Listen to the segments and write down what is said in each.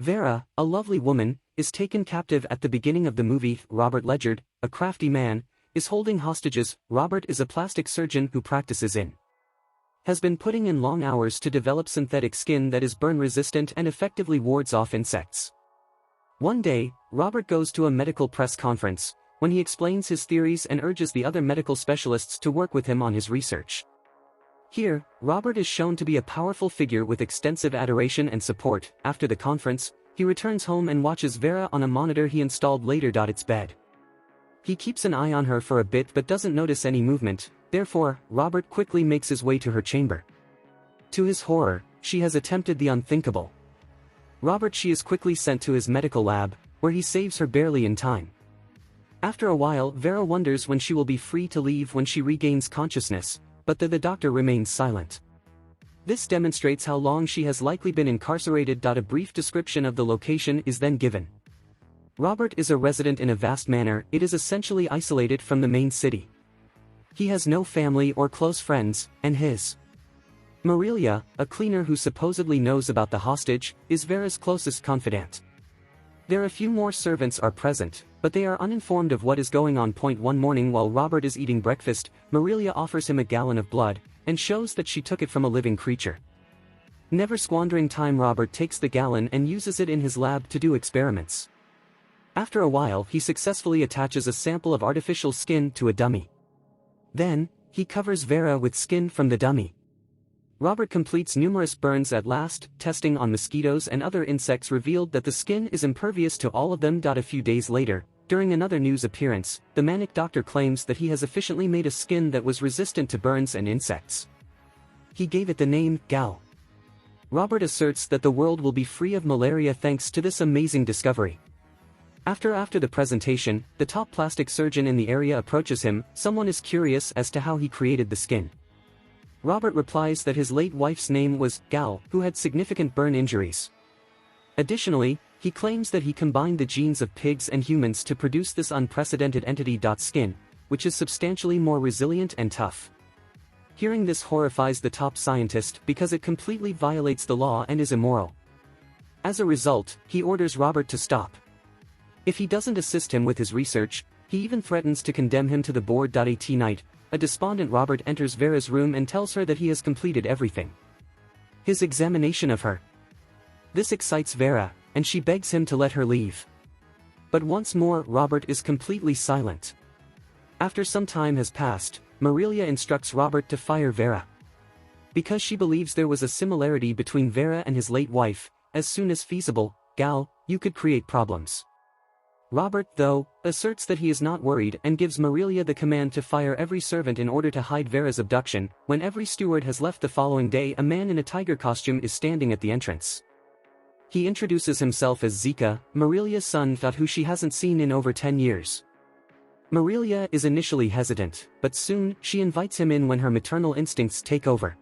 Vera, a lovely woman, is taken captive at the beginning of the movie. Robert Ledgard, a crafty man, is holding hostages. Robert is a plastic surgeon who practices in has been putting in long hours to develop synthetic skin that is burn-resistant and effectively wards off insects. One day, Robert goes to a medical press conference, when he explains his theories and urges the other medical specialists to work with him on his research. Here, Robert is shown to be a powerful figure with extensive adoration and support. After the conference, he returns home and watches Vera on a monitor he installed later. Its bed. He keeps an eye on her for a bit but doesn't notice any movement. Therefore, Robert quickly makes his way to her chamber. To his horror, she has attempted the unthinkable. She is quickly sent to his medical lab, where he saves her barely in time. After a while, Vera wonders when she will be free to leave when she regains consciousness, but the doctor remains silent. This demonstrates how long she has likely been incarcerated. A brief description of the location is then given. Robert is a resident in a vast manor. It is essentially isolated from the main city. He has no family or close friends, and his Marilia, a cleaner who supposedly knows about the hostage, is Vera's closest confidant. There a few more servants are present, but they are uninformed of what is going on. One morning while Robert is eating breakfast, Marilia offers him a gallon of blood, and shows that she took it from a living creature. Never squandering time, Robert takes the gallon and uses it in his lab to do experiments. After a while, he successfully attaches a sample of artificial skin to a dummy. Then, he covers Vera with skin from the dummy. Robert completes numerous burns. At last, testing on mosquitoes and other insects revealed that the skin is impervious to all of them. A few days later, during another news appearance, the manic doctor claims that he has efficiently made a skin that was resistant to burns and insects. He gave it the name Gal. Robert asserts that the world will be free of malaria thanks to this amazing discovery. After the presentation, the top plastic surgeon in the area approaches him. Someone is curious as to how he created the skin. Robert replies that his late wife's name was Gal, who had significant burn injuries. Additionally, he claims that he combined the genes of pigs and humans to produce this unprecedented entity. Skin, which is substantially more resilient and tough. Hearing this horrifies the top scientist because it completely violates the law and is immoral. As a result, he orders Robert to stop. If he doesn't assist him with his research, he even threatens to condemn him to the board. At night, a despondent Robert enters Vera's room and tells her that he has completed everything. His examination of her. This excites Vera, and she begs him to let her leave. But once more, Robert is completely silent. After some time has passed, Marilia instructs Robert to fire Vera. Because she believes there was a similarity between Vera and his late wife, as soon as feasible, Gal, you could create problems. Robert, though, asserts that he is not worried and gives Marilia the command to fire every servant in order to hide Vera's abduction. When every steward has left the following day, a man in a tiger costume is standing at the entrance. He introduces himself as Zika, Marilia's son, who she hasn't seen in over 10 years. Marilia is initially hesitant, but soon she invites him in when her maternal instincts take over.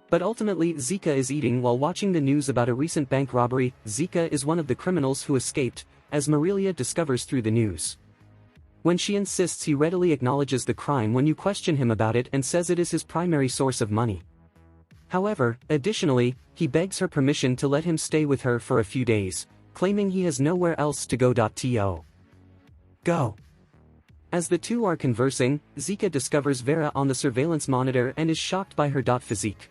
But ultimately, Zika is eating while watching the news about a recent bank robbery. Zika is one of the criminals who escaped, as Marilia discovers through the news. When she insists, he readily acknowledges the crime when you question him about it and says it is his primary source of money. However, additionally, he begs her permission to let him stay with her for a few days, claiming he has nowhere else to go. Go. As the two are conversing, Zika discovers Vera on the surveillance monitor and is shocked by her physique.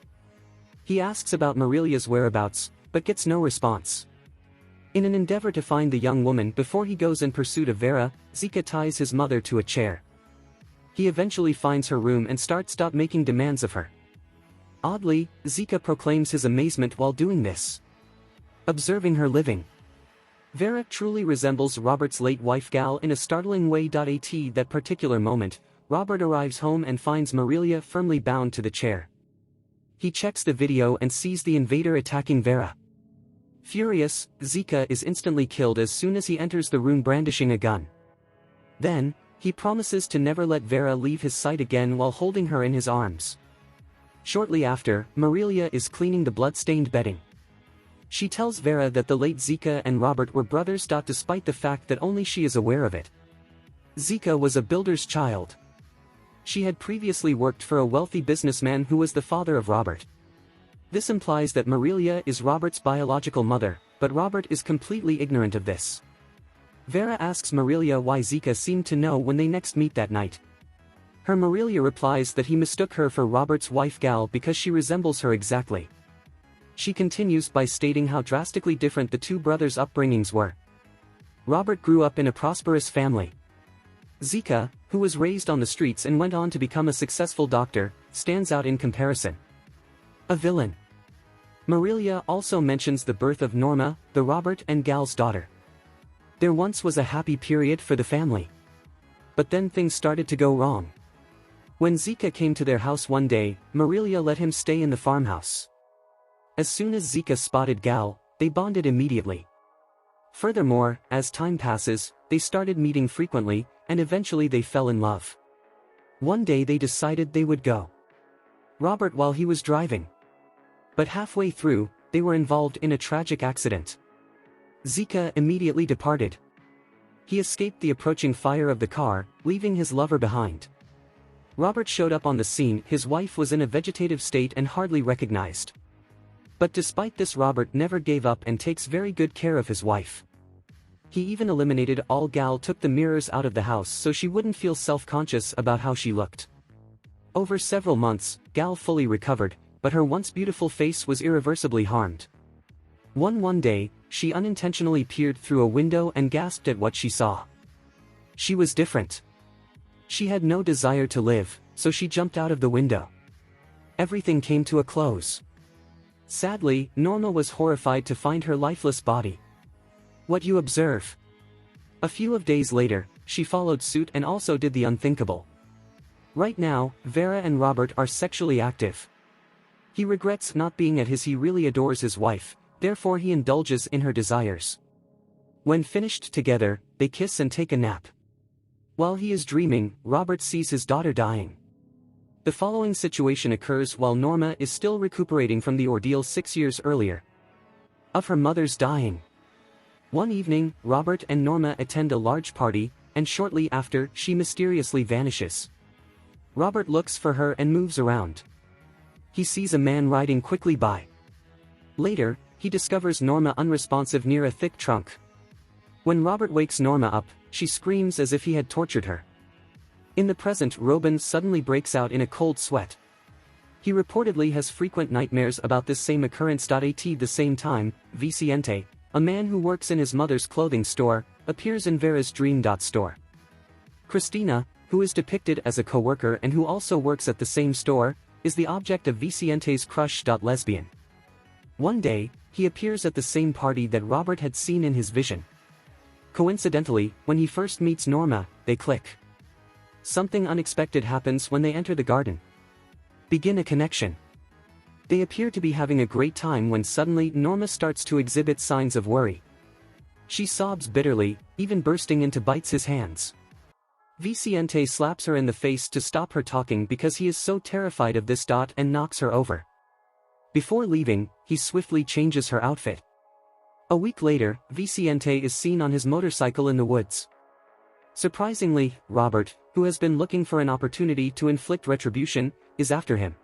He asks about Marilia's whereabouts, but gets no response. In an endeavor to find the young woman before he goes in pursuit of Vera, Zika ties his mother to a chair. He eventually finds her room and starts making demands of her. Oddly, Zika proclaims his amazement while doing this. Observing her living. Vera truly resembles Robert's late wife Gal in a startling way. At that particular moment, Robert arrives home and finds Marilia firmly bound to the chair. He checks the video and sees the invader attacking Vera. Furious, Zika is instantly killed as soon as he enters the room brandishing a gun. Then, he promises to never let Vera leave his sight again while holding her in his arms. Shortly after, Marilia is cleaning the blood-stained bedding. She tells Vera that the late Zika and Robert were brothers. Despite the fact that only she is aware of it. Zika was a builder's child. She had previously worked for a wealthy businessman who was the father of Robert. This implies that Marilia is Robert's biological mother, but Robert is completely ignorant of this. Vera asks Marilia why Zika seemed to know when they next meet that night. Her Marilia replies that he mistook her for Robert's wife Gal because she resembles her exactly. She continues by stating how drastically different the two brothers' upbringings were. Robert grew up in a prosperous family. Zika, who was raised on the streets and went on to become a successful doctor, stands out in comparison. A villain. Marilia also mentions the birth of Norma, the Robert and Gal's daughter. There once was a happy period for the family. But then things started to go wrong. When Zika came to their house one day, Marilia let him stay in the farmhouse. As soon as Zika spotted Gal, they bonded immediately. Furthermore, as time passes, they started meeting frequently, and eventually they fell in love. One day they decided they would go Robert while he was driving. But halfway through, they were involved in a tragic accident. Zika immediately departed. He escaped the approaching fire of the car, leaving his lover behind. Robert showed up on the scene. His wife was in a vegetative state and hardly recognized. But despite this, Robert never gave up and takes very good care of his wife. He even eliminated all Gal took the mirrors out of the house so she wouldn't feel self-conscious about how she looked. Over several months, Gal fully recovered, but her once beautiful face was irreversibly harmed. One day, she unintentionally peered through a window and gasped at what she saw. She was different. She had no desire to live, so she jumped out of the window. Everything came to a close. Sadly, Norma was horrified to find her lifeless body. What you observe. A few days later, she followed suit and also did the unthinkable. Right now, Vera and Robert are sexually active. He regrets not being at his. He really adores his wife, therefore he indulges in her desires. When finished together, they kiss and take a nap. While he is dreaming, Robert sees his daughter dying. The following situation occurs while Norma is still recuperating from the ordeal 6 years earlier. Of her mother's dying. One evening, Robert and Norma attend a large party, and shortly after, she mysteriously vanishes. Robert looks for her and moves around. He sees a man riding quickly by. Later, he discovers Norma unresponsive near a thick trunk. When Robert wakes Norma up, she screams as if he had tortured her. In the present, Robin suddenly breaks out in a cold sweat. He reportedly has frequent nightmares about this same occurrence. At the same time, Vicente, a man who works in his mother's clothing store, appears in Vera's dream. Store. Christina, who is depicted as a co-worker and who also works at the same store, is the object of Vicente's crush. Lesbian. One day, he appears at the same party that Robert had seen in his vision. Coincidentally, when he first meets Norma, they click. Something unexpected happens when they enter the garden. Begin a connection. They appear to be having a great time when suddenly Norma starts to exhibit signs of worry. She sobs bitterly, even bursting into bites his hands. Vicente slaps her in the face to stop her talking because he is so terrified of this. And knocks her over. Before leaving, he swiftly changes her outfit. A week later, Vicente is seen on his motorcycle in the woods. Surprisingly, Robert, who has been looking for an opportunity to inflict retribution, is after him.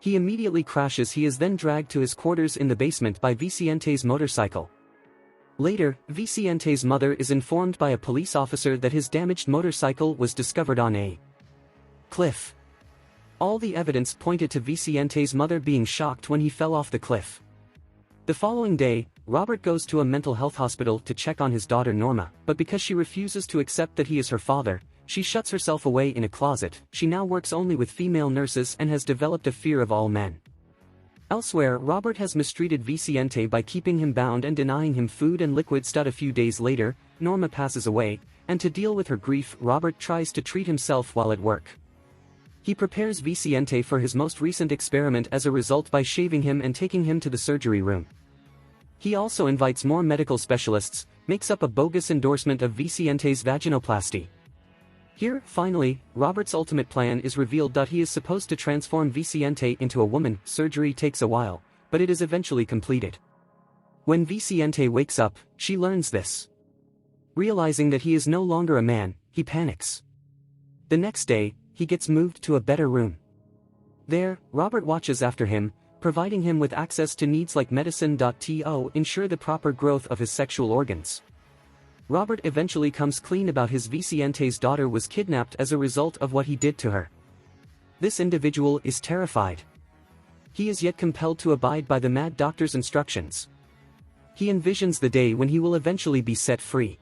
He immediately crashes. He is then dragged to his quarters in the basement by Vicente's motorcycle. Later, Vicente's mother is informed by a police officer that his damaged motorcycle was discovered on a cliff. All the evidence pointed to Vicente's mother being shocked when he fell off the cliff. The following day, Robert goes to a mental health hospital to check on his daughter Norma, but because she refuses to accept that he is her father, she shuts herself away in a closet. She now works only with female nurses and has developed a fear of all men. Elsewhere, Robert has mistreated Vicente by keeping him bound and denying him food and liquids. A few days later, Norma passes away, and to deal with her grief, Robert tries to treat himself while at work. He prepares Vicente for his most recent experiment as a result by shaving him and taking him to the surgery room. He also invites more medical specialists, makes up a bogus endorsement of Vicente's vaginoplasty. Here, finally, Robert's ultimate plan is revealed. He is supposed to transform Vicente into a woman. Surgery takes a while, but it is eventually completed. When Vicente wakes up, she learns this. Realizing that he is no longer a man, he panics. The next day, he gets moved to a better room. There, Robert watches after him, providing him with access to needs like medicine. To ensure the proper growth of his sexual organs. Robert eventually comes clean about his Vicente's daughter was kidnapped as a result of what he did to her. This individual is terrified. He is yet compelled to abide by the mad doctor's instructions. He envisions the day when he will eventually be set free.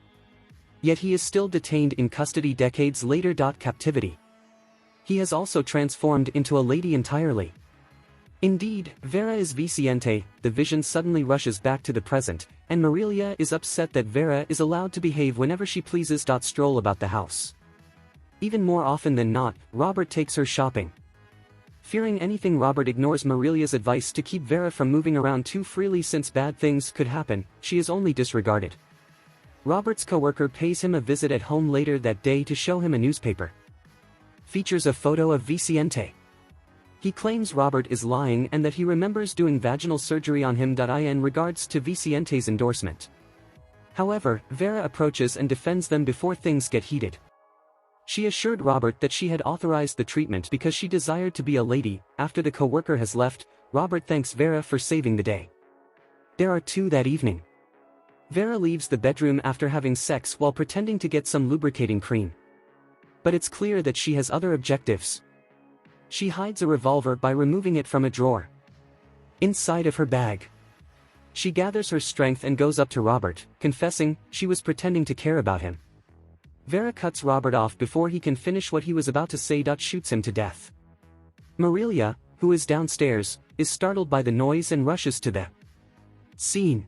Yet he is still detained in custody decades later. Captivity. He has also transformed into a lady entirely. Indeed, Vera is Vicente. The vision suddenly rushes back to the present, and Marilia is upset that Vera is allowed to behave whenever she pleases. Stroll about the house. Even more often than not, Robert takes her shopping. Fearing anything, Robert ignores Marilia's advice to keep Vera from moving around too freely since bad things could happen. She is only disregarded. Robert's coworker pays him a visit at home later that day to show him a newspaper. Features a photo of Vicente. He claims Robert is lying and that he remembers doing vaginal surgery on him. In regards to Vicente's endorsement. However, Vera approaches and defends them before things get heated. She assured Robert that she had authorized the treatment because she desired to be a lady. After the coworker has left, Robert thanks Vera for saving the day. There are two that evening. Vera leaves the bedroom after having sex while pretending to get some lubricating cream. But it's clear that she has other objectives. She hides a revolver by removing it from a drawer inside of her bag. She gathers her strength and goes up to Robert, confessing she was pretending to care about him. Vera cuts Robert off before he can finish what he was about to say. Shoots him to death. Marilia, who is downstairs, is startled by the noise and rushes to the scene.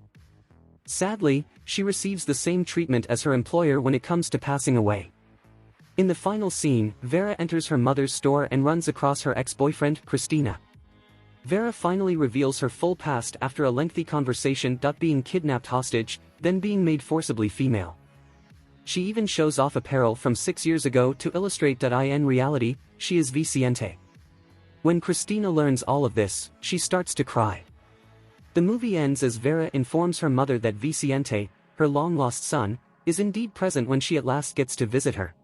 Sadly, she receives the same treatment as her employer when it comes to passing away. In the final scene, Vera enters her mother's store and runs across her ex-boyfriend, Christina. Vera finally reveals her full past after a lengthy conversation. Being kidnapped hostage, then being made forcibly female. She even shows off apparel from 6 years ago to illustrate in reality, she is Vicente. When Christina learns all of this, she starts to cry. The movie ends as Vera informs her mother that Vicente, her long-lost son, is indeed present when she at last gets to visit her.